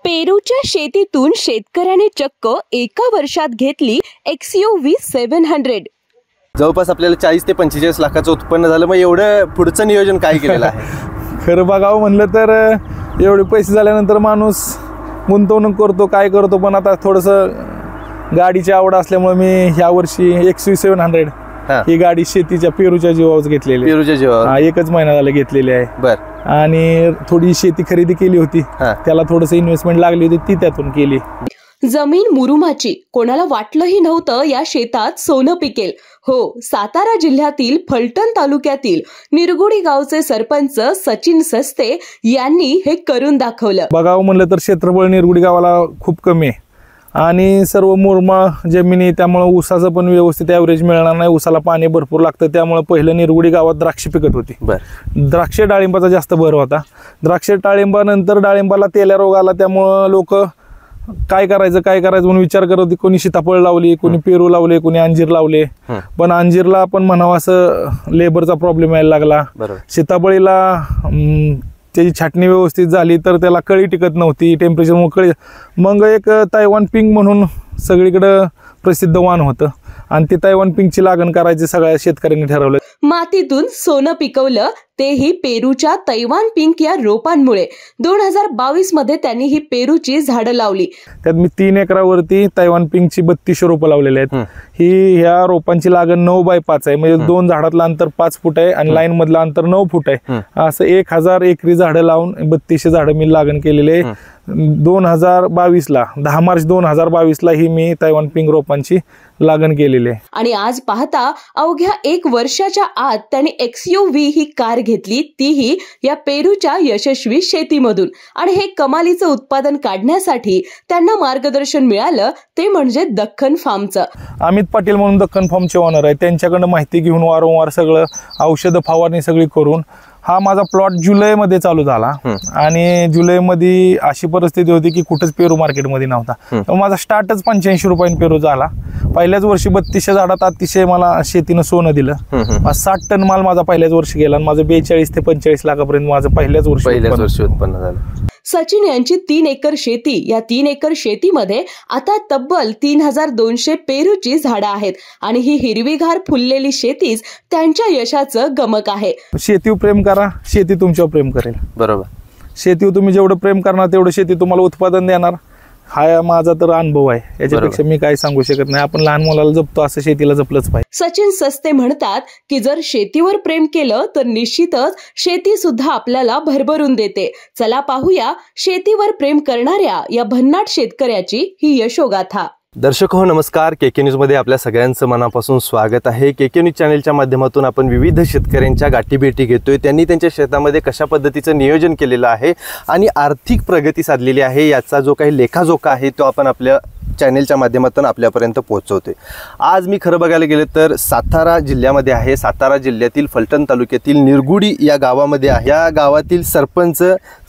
पेरूच्या शेतीतून शेतकऱ्याने चक्क एका वर्षात घेतली XUV 700। जवळपास आपल्याला 40 ते 45 लाखाचं उत्पन्न झालं। मग एवढं पुढचं नियोजन काय केलेलं आहे? खरं बघावं म्हणलं तर एवढे पैसे झाल्यानंतर माणूस गुंतवणूक करतो, काय करतो, पण आता थोडंसं गाडीची आवड असल्यामुळे मी ह्या वर्षी XUV 700 ही गाडी शेतीच्या पेरूच्या जीवावर घेतलेली। पेरूच्या जीवावर एकच महिना झाला घेतलेली आहे। बरं। आणि थोडी शेती खरेदी केली होती, त्याला थोडंसं इन्व्हेस्टमेंट लागली होती, ती त्यातून केली। जमीन मुरुमाची, कोणाला वाटलंही नव्हतं या शेतात सोनं पिकेल। हो, सातारा जिल्ह्यातील फलटण तालुक्यातील निरगुडी गावचे सरपंच सचिन सस्ते यांनी हे करून दाखवलं। बघावं म्हणलं तर क्षेत्रफळ निरगुडी गावाला खूप कमी आहे आणि सर्व मुरमाड जमिनी, त्यामुळे ऊसाचं पण व्यवस्थित ॲव्हरेज मिळणार नाही। ऊसाला पाणी भरपूर लागतं, त्यामुळे पहिलं निरगुडी गावात द्राक्ष पिकत होती। द्राक्ष डाळिंबाचा जास्त भर होता। द्राक्ष डाळिंबानंतर डाळिंबाला तेल्या रोग आला, त्यामुळं लोक काय करायचं म्हणून विचार करत होते। कोणी सीताफळ लावली, कोणी पेरू लावले, कोणी अंजीर लावले, पण अंजीरला आपण म्हणावं असं लेबरचा प्रॉब्लेम यायला लागला। सीताफळीला त्याची छाटणी व्यवस्थित झाली तर त्याला कळी टिकत नव्हती, टेम्परेचरमुळे कळी। मग एक तैवान पिंक म्हणून सगळीकडे प्रसिद्ध वाण होतं आणि ते तैवान पिंकची लागण करायची सगळ्या शेतकऱ्यांनी ठरवलं। मातीतून सोनं पिकवलं, तेही पेरूच्या तैवान पिंक या रोपांमुळे। 2022 मध्ये त्यांनी ही पेरूची झाडं लावली। त्यात मी 3 एकरावरती तैवान पिंकची 3200 रोपं लावलेली आहेत। ह्या रोपांची लागण 9x5 आहे, म्हणजे 2 झाडातलं अंतर 5 फूट आहे आणि लाईन मधलं अंतर 9 फूट आहे। असं 1000 एकरी झाडं लावून 3200 झाडं मी लागण केलेली आहे। 2022 ला 10 मार्च 2022 ला ही मी तैवान पिंक रोपांची लागण केलेली आहे। आणि आज पाहता अवघ्या 1 वर्षाच्या आत त्यांनी XUV ही कार घेतली, तीही या पेरूच्या यशस्वी शेतीमधून। आणि हे कमालीचं उत्पादन काढण्यासाठी त्यांना मार्गदर्शन मिळालं, ते म्हणजे दख्खन फार्मचं। अमित पाटील म्हणून दख्खन फार्मचे ओनर आहे, त्यांच्याकडनं माहिती घेऊन वारंवार सगळं औषध फवारणी सगळी करून हा माझा प्लॉट जुलैमध्ये चालू झाला। आणि जुलैमध्ये अशी परिस्थिती होती की कुठंच पेरू मार्केटमध्ये नव्हता, तर माझा स्टार्टच 85 रुपयांनी पेरू झाला। पहिल्याच वर्षी 3200 झाडात अतिशय मला शेतीनं सोनं दिलं। 60 टन माल माझा पहिल्याच वर्षी गेला आणि माझं 42 ते 45 लाखापर्यंत माझं पहिल्याच वर्षी उत्पन्न झालं। सचिन यांची 3 एकर शेती, या 3 एकर शेतीमध्ये आता तब्बल 3200 पेरूची झाडं आहेत आणि ही हिरवीगार फुललेली शेतीच त्यांच्या यशाचं गमक आहे। शेतीवर प्रेम करा, शेती तुमच्यावर प्रेम करेल। बरोबर। शेतीवर तुम्ही जेवढं प्रेम करणार तेवढं शेती तुम्हाला उत्पादन देणार, हा माझा तर अनुभव आहे। याच्यापेक्षा मी काही सांगू शकत नाही। आपण लहान मुलाला जपतो असं शेतीला जपलंच पाहिजे। सचिन सस्ते म्हणतात की जर शेतीवर प्रेम केलं तर निश्चितच शेती सुद्धा आपल्याला भरभरून देते। चला पाहूया शेतीवर प्रेम करणाऱ्या या भन्नाट शेतकऱ्याची ही यशोगाथा। दर्शक हो नमस्कार, KK न्यूज मध्ये आपल्या सगळ्यांचं मनापासून स्वागत आहे। KK न्यूज चॅनलच्या माध्यमातून आपण विविध शेतकऱ्यांच्या गाठीभेटी घेतोय, त्यांनी त्यांच्या शेतामध्ये कशा पद्धतीचं नियोजन केलेलं आहे आणि आर्थिक प्रगती साधलेली आहे याचा जो काही लेखाजोखा आहे तो आपण आपल्या चॅनलच्या माध्यमातून आपल्यापर्यंत पोहोचवतोय। आज मी खरं बघायला गेलं तर सातारा जिल्ह्यामध्ये आहे। सातारा जिल्ह्यातील फलटण तालुक्यातील निरगुडी या गावामध्ये आहे। या गावातील सरपंच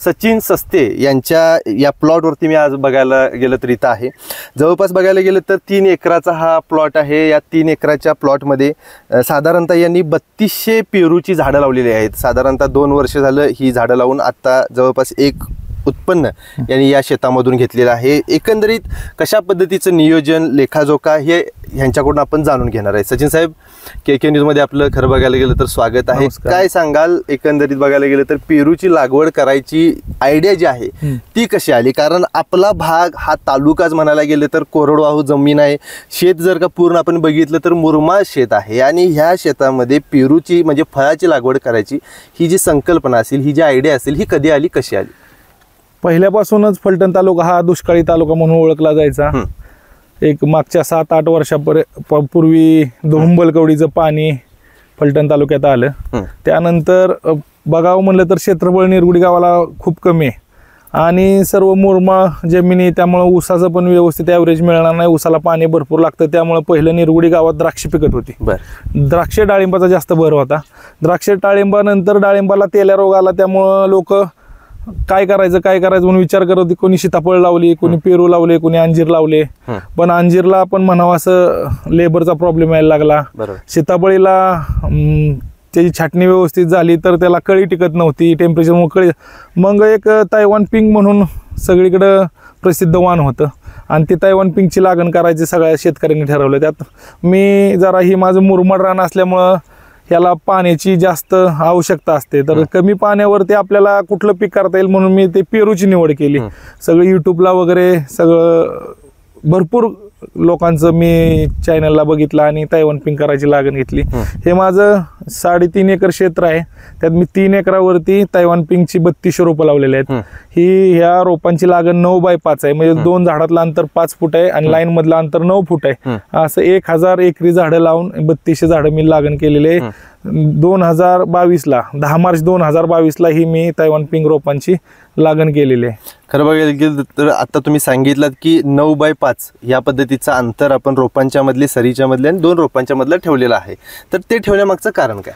सचिन सस्ते यांच्या या प्लॉटवरती मी आज बघायला गेलं तर इथं आहे। जवळपास बघायला गेलं तर 3 एकराचा हा प्लॉट आहे। या 3 एकराच्या प्लॉटमध्ये साधारणतः यांनी 3200 पेरूची झाडं लावलेली आहेत। साधारणतः 2 वर्ष झालं ही झाडं लावून आता जवळपास 1 उत्पन्न यांनी या शेतामधून घेतलेलं आहे। एकंदरीत कशा पद्धतीचं नियोजन, लेखाजोखा हे ह्यांच्याकडून आपण जाणून घेणार आहे। सचिन साहेब, KK न्यूज मध्ये आपलं खरं बघायला गेलं तर स्वागत आहे। काय सांगाल, एकंदरीत बघायला गेलं तर पेरूची लागवड करायची आयडिया जी आहे ती कशी आली? कारण आपला भाग हा तालुकाच म्हणायला गेलं तर कोरडवाहू जमीन आहे। शेत जर का पूर्ण आपण बघितलं तर मुरमाड शेत आहे आणि ह्या शेतामध्ये पेरूची म्हणजे फळाची लागवड करायची ही जी संकल्पना असेल, ही जी आयडिया असेल, ही कधी आली, कशी आली? पहिल्यापासूनच फलटण तालुका हा दुष्काळी तालुका म्हणून ओळखला जायचा। एक मागच्या 7-8 वर्षापूर्वी धोंबलकवडीचं पाणी फलटण तालुक्यात आलं। त्यानंतर बघावं म्हणलं तर क्षेत्रफळ निरगुडी गावाला खूप कमी आहे आणि सर्व मुरमाड जमिनी, त्यामुळे ऊसाचं पण व्यवस्थित ॲव्हरेज मिळणार नाही। ऊसाला पाणी भरपूर लागतं, त्यामुळे पहिलं निरगुडी गावात द्राक्ष पिकत होती। द्राक्ष डाळिंबाचा जास्त भर होता। द्राक्ष डाळिंबानंतर डाळिंबाला तेल्या रोग आला, त्यामुळे लोक काय करायचं म्हणून विचार करत होते। कोणी सीताफळ लावली, कोणी पेरू लावले, कोणी अंजीर लावले, पण अंजीरला आपण म्हणावं असं लेबरचा प्रॉब्लेम यायला लागला। सीताफळीला त्याची छाटणी व्यवस्थित झाली तर त्याला कळी टिकत नव्हती, टेम्परेचरमुळे कळी। मग एक तैवान पिंक म्हणून सगळीकडे प्रसिद्ध वाण होतं आणि ते तैवान पिंकची लागण करायची सगळ्या शेतकऱ्यांनी ठरवलं. त्यात मी जरा ही माझं मुरमाड रान असल्यामुळं याला पाण्याची जास्त आवश्यकता असते, तर कमी पाण्यावरती आपल्याला कुठलं पीक करता येईल म्हणून मी ते पेरूची निवड केली. सगळं यूट्यूबला वगैरे सगळं भरपूर लोकांचं मी चॅनलला बघितलं आणि तैवान पिंक करायची लागण घेतली. हे माझं 3.5 एकर क्षेत्र आहे. त्यात मी 3 एकरावरती तैवान पिंकची 3200 रोपं लावलेली आहेत. ह्या रोपांची लागण 9x5 आहे, म्हणजे 2 झाडातलं अंतर 5 फूट आहे आणि लाईन मधलं अंतर 9 फूट आहे. असं 1000 एकरी झाडं लावून 3200 झाडं मी लागण केलेली आहे. 2022ला 10 मार्च 2022ला ही मी तैवान पिंक रोपांची लागण केलेली आहे. खरं बघायला गेलं तर आता तुम्ही सांगितलं की 9x5 या पद्धतीचं अंतर आपण रोपांच्या मधले, सरीच्या मधले आणि 2 रोपांच्या मधलं ठेवलेलं आहे. तर ते ठेवण्यामागचं कारण काय?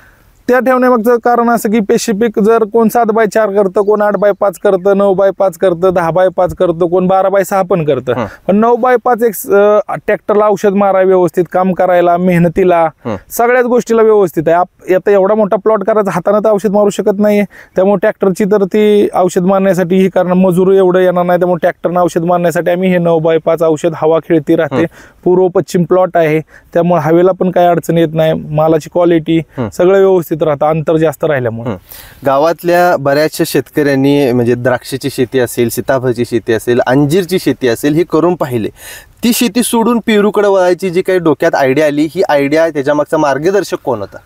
त्या ठेवण्यामागचं कारण असं की स्पेसिफिक जर कोण 7x4 करतं, कोण 8x5 करतं, 9x5 करतं, 10x5 करतं, कोण 12x6 पण करतं. पण 9x5 एक ट्रॅक्टरला औषध मारायला व्यवस्थित, काम करायला, मेहनतीला, सगळ्याच गोष्टीला व्यवस्थित आहे. आता एवढा मोठा प्लॉट करायचा हाताने तर औषध मारू शकत नाहीये, त्यामुळे ट्रॅक्टरची तर ती औषध मारण्यासाठी ही कारण मजूर एवढं येणार नाही, त्यामुळे ट्रॅक्टरनं औषध मारण्यासाठी आम्ही हे 9x5 औषध, हवा खेळती राहते, पूर्व पश्चिम प्लॉट आहे, त्यामुळे हवेला पण काही अडचण येत नाही, मालाची क्वालिटी सगळं व्यवस्थित राहतं, अंतर जास्त राहिल्यामुळे. गावातल्या बऱ्याचशा शेतकऱ्यांनी म्हणजे द्राक्षाची शेती असेल, सीताफळची शेती असेल, अंजीरची शेती असेल, ही करून पाहिले. ती शेती सोडून पेरूकडे वळायची जी काही डोक्यात आयडिया आली, ही आयडिया त्याच्या मागचा मार्गदर्शक कोण होता?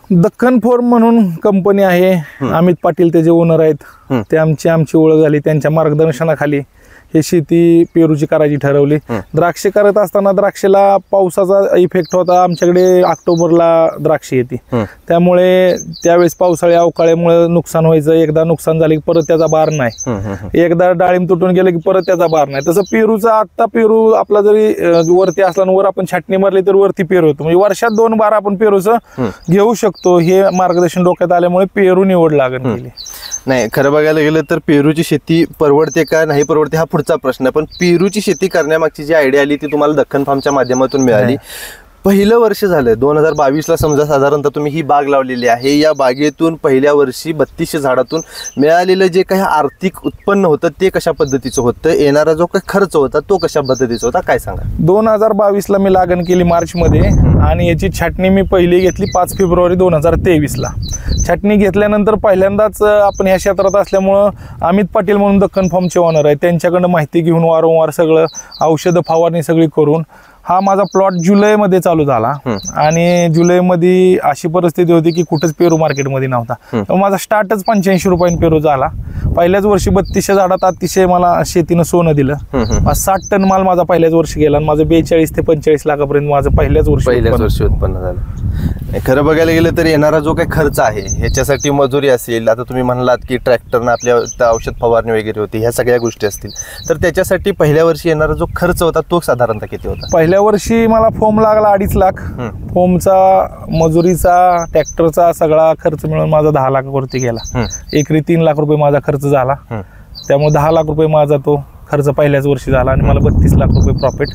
दख्खन फोर्म म्हणून कंपनी आहे, अमित पाटील त्याचे ओनर आहेत. ते आमची ओळख झाली, त्यांच्या मार्गदर्शनाखाली हे शेती पेरूची करायची ठरवली. द्राक्षे करत असताना द्राक्षेला पावसाचा इफेक्ट होता. आमच्याकडे ऑक्टोबरला द्राक्ष येते, त्यामुळे त्यावेळेस पावसाळी अवकाळ्यामुळे नुकसान व्हायचं. एकदा नुकसान झाले की परत त्याचा बार नाही, एकदा डाळिंब तुटून गेलं की परत त्याचा बार नाही. तसं पेरूचा आत्ता पेरू आपला जरी वरती असला वर आपण छाटणी मारली तर वरती पेरू होतो, म्हणजे वर्षात 2 बार आपण पेरूचं घेऊ शकतो. हे मार्गदर्शन डोक्यात आल्यामुळे पेरू निवड लागण केली. नाही, खरं बघायला गेलं तर पेरूची शेती परवडते का नाही परवडते हा पुढचा प्रश्न. पण पेरूची शेती करण्यामागची जी आयडिया आली ती तुम्हाला दख्खन फार्मच्या माध्यमातून मिळाली. पहिलं वर्ष झालं 2022ला समजा साधारणतः तुम्ही ही बाग लावलेली आहे. या बागेतून पहिल्या वर्षी 3200 झाडातून मिळालेलं जे काही आर्थिक उत्पन्न होतं ते कशा पद्धतीचं होतं, येणारा जो काही खर्च होता तो कशा पद्धतीचा होता, काय सांगा? 2022ला मी लागण केली मार्चमध्ये आणि याची छाटणी मी पहिली घेतली 5 फेब्रुवारी 2023ला. छाटणी घेतल्यानंतर पहिल्यांदाच आपण ह्या क्षेत्रात असल्यामुळं अमित पाटील म्हणून दख्खन फार्मचे ओनर आहे, त्यांच्याकडनं माहिती घेऊन वारंवार सगळं औषधं फवारणी सगळी करून हा माझा प्लॉट जुलैमध्ये चालू झाला. आणि जुलैमध्ये अशी परिस्थिती होती की कुठंच पेरू मार्केटमध्ये नव्हता, त्यामुळे माझा स्टार्टच 85 रुपयांनी पेरू झाला. पहिल्याच वर्षी 3200 झाडात अतिशय मला शेतीनं सोनं दिलं. 60 टन माल माझा पहिल्याच वर्षी गेला आणि माझं 42 ते 45 लाखापर्यंत माझं पहिल्याच वर्षी उत्पन्न झालं. खरं बघायला गेलं तर येणारा जो काही खर्च आहे ह्याच्यासाठी मजुरी असेल, आता तुम्ही म्हणालात की ट्रॅक्टरनं आपल्या औषध फवारणी वगैरे होती, ह्या सगळ्या गोष्टी असतील, तर त्याच्यासाठी पहिल्या वर्षी येणारा जो खर्च होता तो साधारणतः किती होता? पहिल्या वर्षी मला फोम लागला 2.5 लाख. फोमचा, मजुरीचा, ट्रॅक्टरचा सगळा खर्च मिळून माझा 10 लाख वरती गेला. एकरी 3 लाख रुपये माझा खर्च झाला, त्यामुळे 10 लाख रुपये माझा तो खर्च पहिल्याच वर्षी झाला आणि मला 32 लाख रुपये प्रॉफिट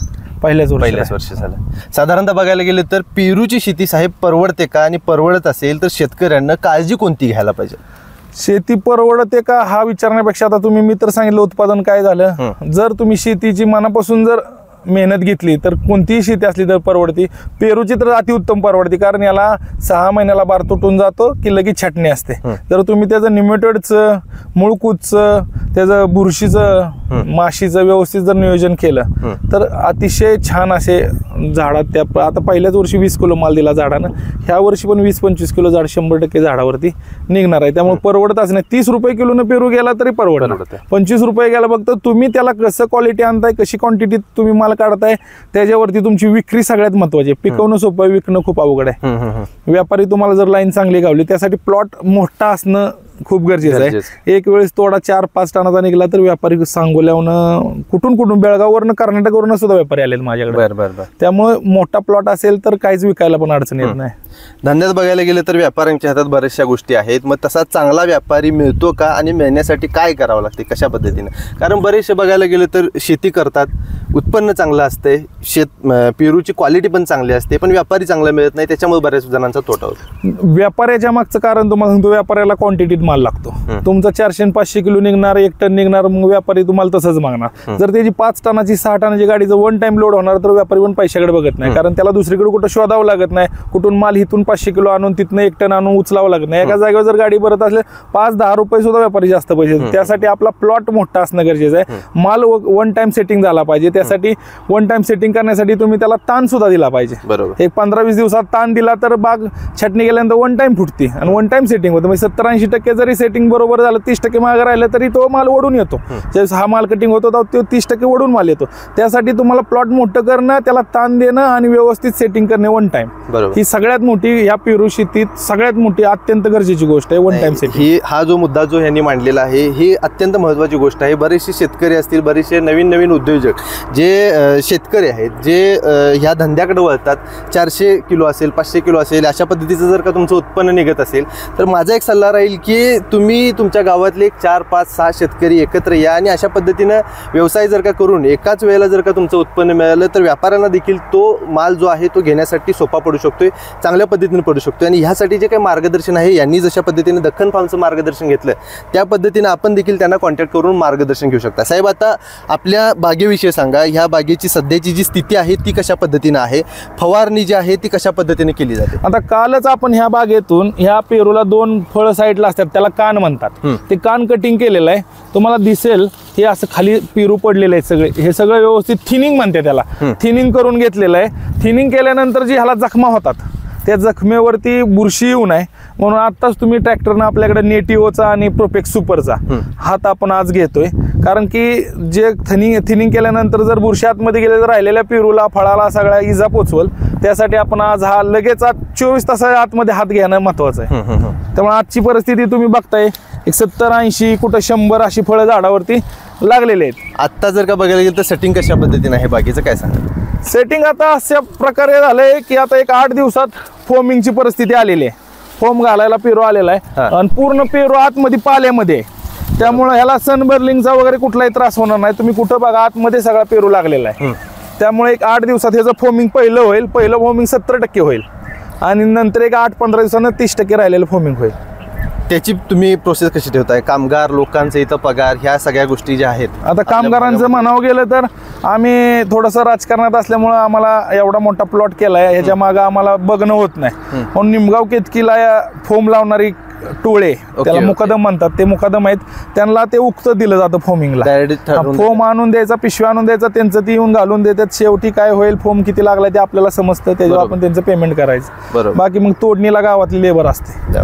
पहिल्याच वर्षी झालं. साधारणतः बघायला गेलं तर पेरूची शेती साहेब परवडते का, आणि परवडत असेल तर शेतकऱ्यांना काळजी कोणती घ्यायला पाहिजे? शेती परवडते का हा विचारण्यापेक्षा आता तुम्ही मी तर सांगितलं उत्पादन काय झालं. जर तुम्ही शेतीची मनापासून जर मेहनत घेतली तर कोणतीही शेती असली तर परवडती. पेरूची तर अतिउत्तम परवडते, कारण याला 6 महिन्याला बार तुटून जातो की लगेच छाटणी असते. जर तुम्ही त्याचं निमेटोडचं, मुळकूचं, त्याचं बुरशीचं, माशीचं व्यवस्थित जर नियोजन केलं तर अतिशय छान असे झाडात त्या आता पहिल्याच वर्षी 20 किलो माल दिला झाडानं, ह्या वर्षी पण 20-25 किलो झाड 100% झाडावरती निघणार आहे. त्यामुळे परवडतच नाही. 30 रुपये किलोनं पेरू गेला तरी परवडत, 25 रुपये गेला. फक्त तुम्ही त्याला कसं क्वालिटी आणताय, कशी क्वांटिटी तुम्ही माल काढताय त्याच्यावरती तुमची विक्री सगळ्यात महत्वाची. पिकवणं सोपं आहे, विकणं खूप अवघड आहे. व्यापारी तुम्हाला जर लाईन चांगली गावली त्यासाठी प्लॉट मोठा असणं खूप गरजेचं आहे. एक वेळेस तोडा 4-5 टनाचा निघाला तर व्यापारी सांगोल्यावरून कुठून बेळगाववरून कर्नाटकवरून सुद्धा व्यापारी आलेत माझ्याकडे. त्यामुळे मोठा प्लॉट असेल तर काहीच विकायला पण अडचण येत नाही. धंद्यात बघायला गेलं तर व्यापाऱ्यांच्या हातात बऱ्याचशा गोष्टी आहेत. मग तसा चांगला व्यापारी मिळतो का, आणि मिळण्यासाठी काय करावं लागते, कशा पद्धतीने? कारण बरेचसे बघायला गेलं तर शेती करतात, उत्पन्न चांगलं असतंय, पेरूची क्वालिटी पण चांगली असते, पण व्यापारी चांगला मिळत नाही, त्याच्यामुळे बऱ्याच जणांचा तोटा होतो. व्यापाऱ्याच्या मागचं कारण तुम्हाला सांगतो, व्यापाऱ्याला क्वांटिटीत माल लागतो. तुमचा 400-500 किलो निघणार, 1 टन निघणार, मग व्यापारी तुम्हाला तसंच मागणार. जर त्याची 5 टनाची 6 टनाची गाडी जर वन टाइम लोड होणार, तर व्यापारी पण पैशाकडे बघत नाही, कारण त्याला दुसरीकडे कुठं शोधावं लागत नाही. कुठून माल इथून 500 किलो आणून तिथनं 1 टन आणून उचलावं लागत नाही. एका जागेवर जर गाडी भरत असले 5-10 रुपये सुद्धा व्यापारी जास्त पैसे. त्यासाठी आपला प्लॉट मोठा असणं गरजेचं आहे. माल वन टाइम सेटिंग झाला पाहिजे. त्यासाठी वन टाइम सेटिंग करण्यासाठी तुम्ही त्याला ताण सुद्धा दिला पाहिजे. बरोबर. एक 15-20 दिवसात ताण दिला तर बाग छाटणी गेल्यानंतर वन टाइम फुटते आणि वन टाइम सेटिंग होतं. म्हणजे 70-80% जरी सेटिंग बरोबर झालं, 30% मागे राहिलं तरी तो माल ओढून येतो. ज्यावेळेस हा माल कटिंग होतो तो 30% ओढून माल येतो. त्यासाठी तुम्हाला प्लॉट मोठं करणं, त्याला ताण देणं आणि व्यवस्थित सेटिंग करणे वन टाइम, ही सगळ्यात मोठी या पेरू शेतीत सगळ्यात मोठी अत्यंत गरजेची गोष्ट आहे. वन टाइम सेटिंग हा जो मुद्दा जो यांनी मांडलेला आहे, ही अत्यंत महत्त्वाची गोष्ट आहे. बरेचसे शेतकरी असतील, बरेचसे नवीन उद्योजक जे शेतकरी आहेत, जे ह्या धंद्याकडे वळतात, 400 किलो असेल, 500 किलो असेल, अशा पद्धतीचं जर का तुमचं उत्पन्न निघत असेल, तर माझा एक सल्ला राहील की तुम्ही तुमच्या गावातले 4, 5, 6 शेतकरी एकत्र या आणि अशा पद्धतीनं व्यवसाय जर का करून एकाच वेळेला जर का तुमचं उत्पन्न मिळालं, तर व्यापाऱ्यांना देखील तो माल जो आहे तो घेण्यासाठी सोपा पडू शकतोय, चांगल्या पद्धतीने पडू शकतोय. आणि ह्यासाठी जे काही मार्गदर्शन आहे, यांनी जशा पद्धतीने दख्खन फार्मचं मार्गदर्शन घेतलं, त्या पद्धतीने आपण देखील त्यांना कॉन्टॅक्ट करून मार्गदर्शन घेऊ शकता. साहेब, आता आपल्या बागेविषयी सांगा. ह्या बागेची सध्याची जी स्थिती आहे ती कशा पद्धतीने आहे, फवारणी जी आहे ती कशा पद्धतीने केली जाते? आता कालच आपण ह्या बागेतून ह्या पेरूला 2 फळ साईडला असतात, त्याला कान म्हणतात, ते कान कटिंग केलेलं आहे. तुम्हाला दिसेल हे असं खाली पेरू पडलेलं आहे सगळे. हे सगळं व्यवस्थित थिनिंग म्हणते त्याला, थिनिंग करून घेतलेलं आहे. थिनिंग केल्यानंतर जी ह्याला जखमा होतात, त्या जखमेवरती बुरशी येऊ नये म्हणून आत्ताच तुम्ही ट्रॅक्टरनं आपल्याकडे नेटिओचा आणि प्रोपेक्स सुपरचा हात आपण आज घेतोय. कारण की जे थिनिंग केल्यानंतर जर बुरशी आतमध्ये गेले तर राहिलेल्या पेरूला, फळाला सगळ्या इजा पोचवल. त्यासाठी आपण आज हा लगेच 24 तासाच्या आतमध्ये हात घेणं महत्वाचं आहे. त्यामुळे आजची परिस्थिती तुम्ही बघताय, एक 70-80 कुठं 100 अशी फळं झाडावरती लागलेले आहेत. आत्ता जर का बघायला गेलं तर सेटिंग कशा पद्धतीने आहे बागेचं, काय सांगा? सेटिंग आता अशा प्रकारे झालंय की आता एक 8 दिवसात फोमिंगची परिस्थिती आलेली आहे. फोम घालायला पेरू आलेला आहे आणि पूर्ण पेरू आतमध्ये पाल्यामध्ये आहे. त्यामुळे ह्याला सनबर्लिंगचा वगैरे कुठलाही त्रास होणार नाही. तुम्ही कुठं बघा, आतमध्ये सगळा पेरू लागलेला आहे. त्यामुळे एक 8 दिवसात ह्याचं फोमिंग पहिलं होईल. पहिलं फोमिंग 70% होईल आणि नंतर एक 8-15 दिवसानं 30% राहिलेलं फोमिंग होईल. त्याची तुम्ही प्रोसेस कशी ठेवताय? कामगार लोकांचे इथं पगार, ह्या सगळ्या गोष्टी ज्या आहेत, आता कामगारांचं म्हणावं गेलं तर आम्ही थोडंसं राजकारणात असल्यामुळं आम्हाला एवढा मोठा प्लॉट केलाय, ह्याच्या मागं आम्हाला बघणं होत नाही. म्हणून निमगाव केतकीला फोम लावणारी टोळे, त्याला मुकादम म्हणतात, ते मुकादम आहेत, त्यांना ते उक्त दिलं जातं फोमिंगला. फोम आणून द्यायचा, पिशवी आणून द्यायचा, त्यांचं ती येऊन घालून देतात. शेवटी काय होईल, फोम किती लागलाय ते आपल्याला समजतं, त्याच्यावर आपण त्यांचं पेमेंट करायचं. बाकी मग तोडणीला गावातली लेबर असते.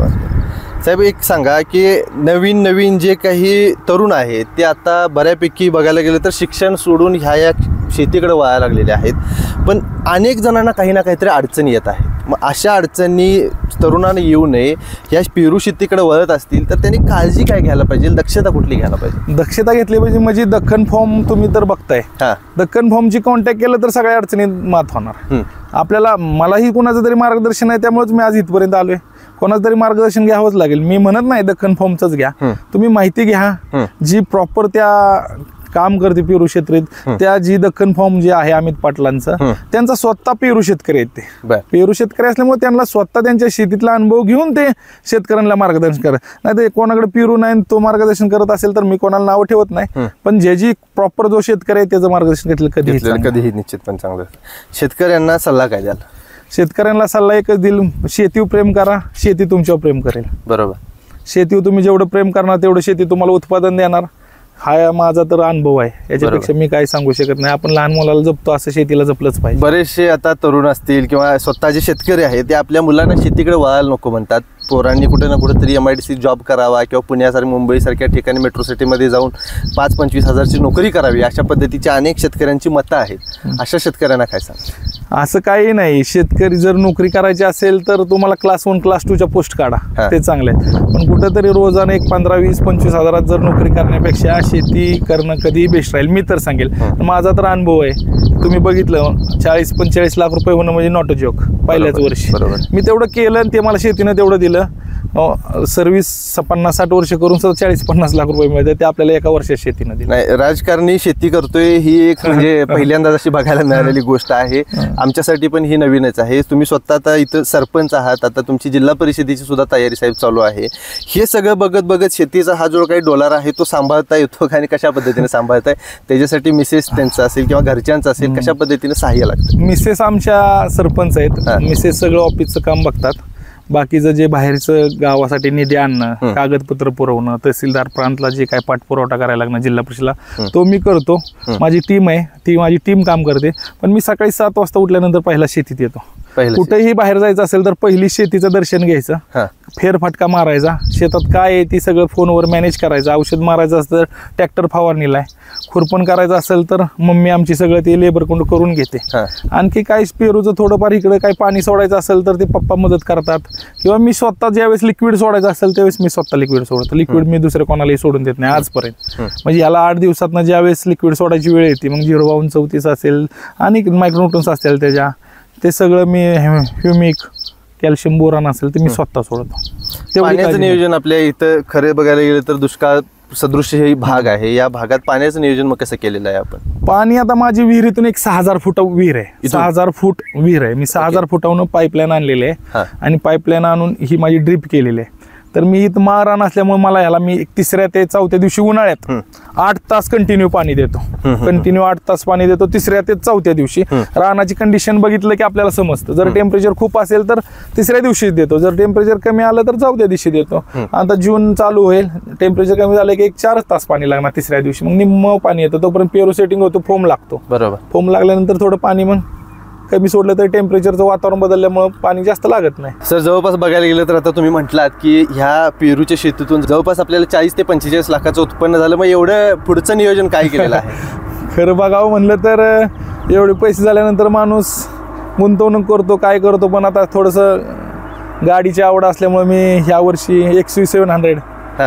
साहेब, एक सांगा की नवीन जे काही तरुण आहेत ते आता बऱ्यापैकी बघायला गेलं तर शिक्षण सोडून ह्या शेतीकडे वळायला लागलेले आहेत, पण अनेक जणांना काही ना काहीतरी अडचणी येत आहेत. मग अशा अडचणी तरुणांना येऊ नये, ह्या पेरू शेतीकडे वळत असतील तर त्यांनी काळजी काय घ्यायला पाहिजे, दक्षता कुठली घ्यायला पाहिजे? दक्षता घेतली पाहिजे म्हणजे दख्खन फॉर्म तुम्ही तर बघताय, दख्खन फॉर्मची कॉन्टॅक्ट केलं तर सगळ्या अडचणीत मात होणार. आपल्याला, मलाही कोणाचं तरी मार्गदर्शन आहे, त्यामुळेच मी आज इथपर्यंत आलोय. कोणाचं तरी मार्गदर्शन घ्यावंच लागेल. मी म्हणत नाही दख्खन फॉर्मचंच घ्या, तुम्ही माहिती घ्या जी प्रॉपर त्या काम करते पेरू शेतीत. त्या जी दख्खन फॉर्म जे आहे अमित पाटलांचं, त्यांचा स्वतः पेरू शेतकरी आहेत. ते पेरू शेतकरी असल्यामुळे त्यांना स्वतः त्यांच्या शेतीतला अनुभव घेऊन ते शेतकऱ्यांना मार्गदर्शन करत. नाही तर कोणाकडे पेरू नाही तो मार्गदर्शन करत असेल तर मी कोणाला नाव ठेवत नाही, पण जे जी प्रॉपर जो शेतकरी आहे त्याचं मार्गदर्शन घेतलं कधीही निश्चित पण चांगलं. शेतकऱ्यांना सल्ला काय द्याल? शेतकऱ्यांना सल्ला एकच देईल, शेतीवर प्रेम करा, शेती तुमच्यावर प्रेम करेल. बरोबर. शेतीवर तुम्ही जेवढं प्रेम करणार तेवढं शेती तुम्हाला उत्पादन देणार. हा माझा तर अनुभव आहे, याच्यापेक्षा मी काही सांगू शकत नाही. आपण लहान मुलाला जपतो असं शेतीला जपलंच पाहिजे. बरेचसे आता तरुण असतील किंवा स्वतः जे शेतकरी आहेत ते आपल्या मुलांना शेतीकडे वळायला नको म्हणतात. पोरांनी कुठे ना कुठेतरी MIDC जॉब करावा किंवा पुण्यासारख्या मुंबईसारख्या ठिकाणी मेट्रो सिटीमध्ये जाऊन 5-25 हजारची नोकरी करावी, अशा पद्धतीच्या अनेक शेतकऱ्यांची मतं आहेत. अशा शेतकऱ्यांना काय सांग? असं काही नाही. शेतकरी जर नोकरी करायची असेल तर तुम्हाला क्लास 1 क्लास 2च्या पोस्ट काढा, ते चांगले आहेत. पण कुठेतरी रोजाने एक 15-20-25 हजारात जर नोकरी करण्यापेक्षा शेती करणं कधीही बेस्ट राहील, मी तर सांगेल. माझा तर अनुभव आहे, तुम्ही बघितलं 40-45 लाख रुपये होणं म्हणजे नॉट अ जोक पहिल्याच वर्षी. मी तेवढं केलं आणि ते मला शेतीनं तेवढं दिलं. सर्व्हिस 50-60 वर्ष करून 40-50 लाख रुपये मिळते, ते आपल्याला एका वर्षात शेतीनं दिलं. नाही, राजकारणी शेती करतोय ही एक म्हणजे पहिल्यांदाच अशी बघायला मिळालेली गोष्ट आहे. आमच्यासाठी पण ही नवीनच आहे. तुम्ही स्वतः आता इथं सरपंच आहात, आता तुमची जिल्हा परिषदेची सुद्धा तयारी साहेब चालू आहे. हे सगळं बघत बघत शेतीचा हा जो काही डॉलर आहे तो सांभाळता येतो आणि कशा पद्धतीने सांभाळताय, त्याच्यासाठी मिसेस त्यांचा असेल किंवा घरच्यांचा असेल, कशा पद्धतीने सहाय्य लागतं? मिसेस आमच्या सरपंच आहेत. मिसेस सगळं ऑफिसचं काम बघतात. बाकीचं जे बाहेरचं गावासाठी निधी आणणं, कागदपत्र पुरवणं, तहसीलदार प्रांतला जे काय पाठपुरवठा करायला लागणार जिल्हा परिषदेला, तो मी करतो. माझी टीम आहे, ती माझी टीम काम करते. पण मी सकाळी 7 वाजता उठल्यानंतर पहिला शेतीत येतो. कुठेही बाहेर जायचं असेल तर पहिली शेतीचं दर्शन घ्यायचं, फेरफटका मारायचा, शेतात काय आहे ती सगळं फोनवर मॅनेज करायचं. औषध मारायचं असतं तर ट्रॅक्टर फवारणीला आहे, खुरपण करायचं असेल तर मम्मी आमची सगळं ते लेबर कोण करून घेते. आणखी काय पेरूचं थोडंफार इकडे काय पाणी सोडायचं असेल तर ते पप्पा मदत करतात, किंवा मी स्वतः ज्यावेळेस लिक्विड सोडायचं असेल त्यावेळेस मी स्वतः लिक्विड सोडतो. लिक्विड मी दुसऱ्या कोणालाही सोडून देत नाही आजपर्यंत. म्हणजे याला 8 दिवसात ज्यावेळेस लिक्विड सोडायची वेळ येते, मग 0.34 असेल आणि मायक्रोन्यूट्रन्स असतील त्याच्या, ते सगळं मी ह्युमिक, कॅल्शियम, बोरान असेल ते मी स्वतः सोडतो. पाण्याचं नियोजन आपल्या इथं खरे बघायला गेलं तर दुष्काळ सदृश हे भाग आहे. या भागात पाण्याचं नियोजन मग कसं केलेलं आहे आपण? पाणी आता माझी विहिरीतून एक 6000 फूट विहीर आहे. 6000 फूट विहीर आहे. मी 6000 फुटावरून पाईपलाईन आणलेले आहे आणि पाईपलाईन आणून ही माझी ड्रीप केलेली आहे. तर मी इथं माळरान असल्यामुळे मला याला मी 3ऱ्या ते 4थ्या दिवशी उन्हाळ्यात 8 तास कंटिन्यू पाणी देतो. कंटिन्यू 8 तास पाणी देतो 3ऱ्या ते 4थ्या दिवशी. रानाची कंडिशन बघितलं की आपल्याला समजतं. जर टेम्परेचर खूप असेल तर 3ऱ्या दिवशीच देतो, जर टेम्परेचर कमी आलं तर 4थ्या दिवशी देतो. आता जून चालू होईल, टेम्परेचर कमी झालं की एक 4 तास पाणी लागणार 3ऱ्या दिवशी. मग निम्म पाणी येतं, तोपर्यंत पेरू सेटिंग होतो, फोम लागतो. बरोबर. फोम लागल्यानंतर थोडं पाणी मग कमी सोडलं तर टेम्परेचरचं वातावरण बदलल्यामुळे पाणी जास्त लागत नाही. सर, जवळपास बघायला गेलं तर आता तुम्ही म्हटलात की ह्या पेरूच्या शेतीतून जवळपास आपल्याला 40 ते 45 लाखाचं उत्पन्न झालं. मग एवढं पुढचं नियोजन काय केलेलं आहे? खरं बघावं म्हणलं तर एवढे पैसे झाल्यानंतर माणूस गुंतवणूक करतो, काय करतो. पण आता थोडंसं गाडीची आवड असल्यामुळे मी ह्या वर्षी XV700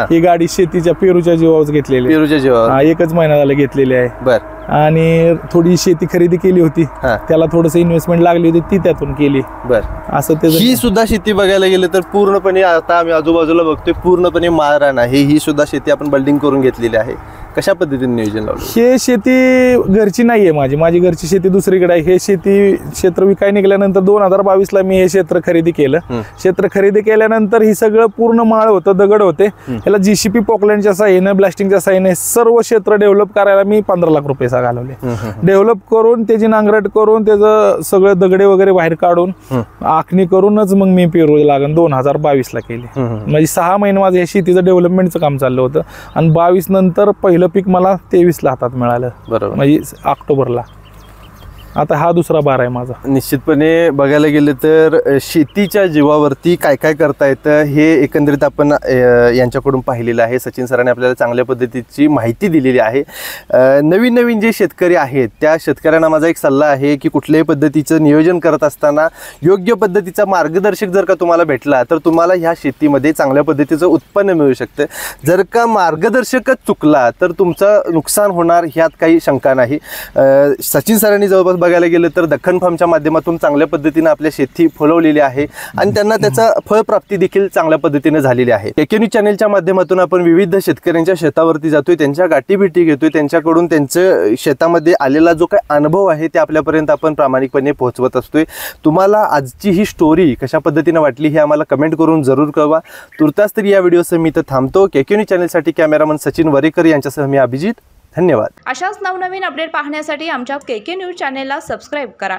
ही गाडी शेतीच्या पेरूच्या जीवावर घेतलेली. पेरूच्या जीवावर 1च महिना झाला घेतलेली आहे. बरं. आणि थोडी शेती खरेदी केली होती, त्याला थोडंसं इन्व्हेस्टमेंट लागली होती, ती त्यातून केली. बरं. असं ते ही सुद्धा शेती बघायला गेलं तर पूर्णपणे आता आम्ही आजूबाजूला बघतोय पूर्णपणे माळरान आहे. ही सुद्धा शेती आपण बिल्डिंग करून घेतलेली आहे. कशा पद्धतीने नियोजन लावलं? हे शेती घरची नाहीये माझी घरची शेती दुसरीकडे आहे. हे शेती क्षेत्र विकाय निघाल्यानंतर 2022ला मी हे क्षेत्र खरेदी केलं. क्षेत्र खरेदी केल्यानंतर ही सगळं पूर्ण माळ होतं, दगड होते. याला GCP पॉकलँडच्या साहाय्याने, ब्लास्टिंगच्या साहाय्याने सर्व क्षेत्र डेव्हलप करायला मी 15 लाख रुपये घालवले. डेव्हलप करून त्याची नांगरट करून त्याचं सगळं दगडे वगैरे बाहेर काढून आखणी करूनच मग मी पेरू लागण 2022ला केली. म्हणजे 6 महिने माझं हे शेतीचं डेव्हलपमेंटचं काम चाललं होतं. आणि 22 नंतर पहिलं पीक मला 23ला हातात मिळालं. बरोबर. म्हणजे ऑक्टोबरला. आता हा दुसरा बार आहे माझा. निश्चितपणे बघायला गेलं तर शेतीच्या जीवावरती काय काय करता येतं हे एकंदरीत आपण यांच्याकडून पाहिलेलं आहे. सचिन सरांनी आपल्याला चांगल्या पद्धतीची माहिती दिलेली आहे. नवीन नवीन जे शेतकरी आहेत त्या शेतकऱ्यांना माझा एक सल्ला आहे की कुठल्याही पद्धतीचं नियोजन करत असताना योग्य पद्धतीचा मार्गदर्शक जर का तुम्हाला भेटला तर तुम्हाला ह्या शेतीमध्ये चांगल्या पद्धतीचं उत्पन्न मिळू शकतं. जर का मार्गदर्शकच चुकला तर तुमचं नुकसान होणार ह्यात काही शंका नाही. सचिन सरांनी जवळपास बघायला गेलं तर दख्खन फार्मच्या माध्यमातून चांगल्या पद्धतीने आपल्या शेती फुलवलेली आहे आणि त्यांना त्याचा फळप्राप्ती देखील चांगल्या पद्धतीने झालेली आहे. KK न्यूज चॅनलच्या माध्यमातून आपण विविध शेतकऱ्यांच्या शेतावरती जातोय, त्यांच्या गाठीभेटी घेतोय, त्यांच्याकडून त्यांचं शेतामध्ये आलेला जो काही अनुभव आहे ते आपल्यापर्यंत आपण प्रामाणिकपणे पोहोचवत असतोय. तुम्हाला आजची ही स्टोरी कशा पद्धतीने वाटली हे आम्हाला कमेंट करून जरूर कळवा. तुर्तास तरी या व्हिडिओसह मी इथं थांबतो. KK न्यूज चॅनलसाठी कॅमेरामन सचिन वरेकर यांच्यासह मी अभिजित. धन्यवाद. अशाच नवनवीन अपडेट पाहण्यासाठी आमच्या KK न्यूज चॅनेलला सबस्क्राईब करा.